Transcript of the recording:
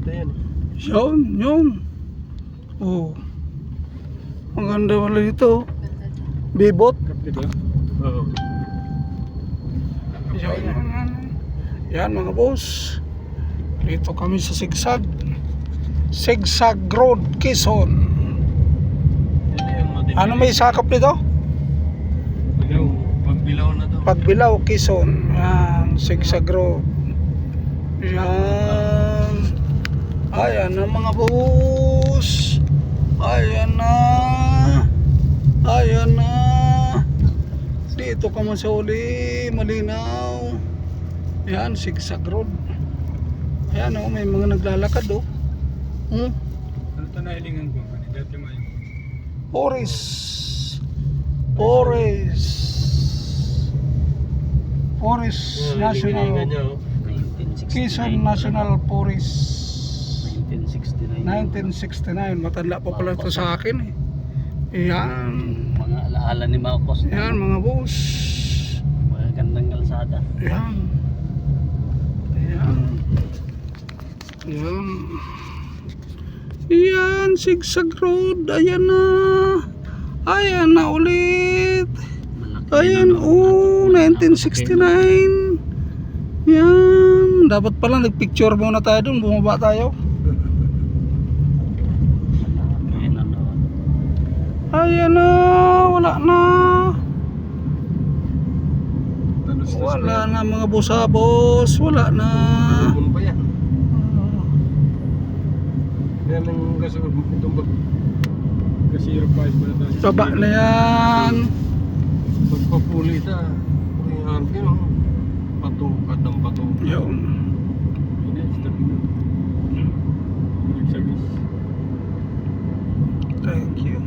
Maganda yan eh. Yun. Oh. Ang ganda wala dito. Bibot. Kapito? Oo. Yan mga boss. Dito kami sa Sigsag Road, Quezon. Ano may sakop nito? Pagbilaw na to. Pagbilaw, Quezon. Yan, Sigsag Road. Yan. Ayan na mga boss. Ayan na. Dito ka man sa uli, malinaw. Yan, Sigsag Road. Ayan o, may mga naglalakad o. Ano ito na hilingan ko? Dati mo yung... Forest National, Quezon National Forest 1969. Matanda pa pala ito sa akin eh. Ayan. Mga alaala ni Marcos. Ayan mga boss. Mga gandang kalsada. Ayan. Ayan, Sigsag Road. Ayan na ulit. Ayan, 1969. Yan. Dapat pala nagpicture muna tayo dun. Bumaba tayo. Ayan na. Wala na. Wala na mga boss. Wala na. Ano pa yan? Yan ang gasur. Itong gasiro 5 ba na tayo? Baba na yan. Pagpapuli ito. Yung harap yun. Patukad ng patukad. Yun. Thank you.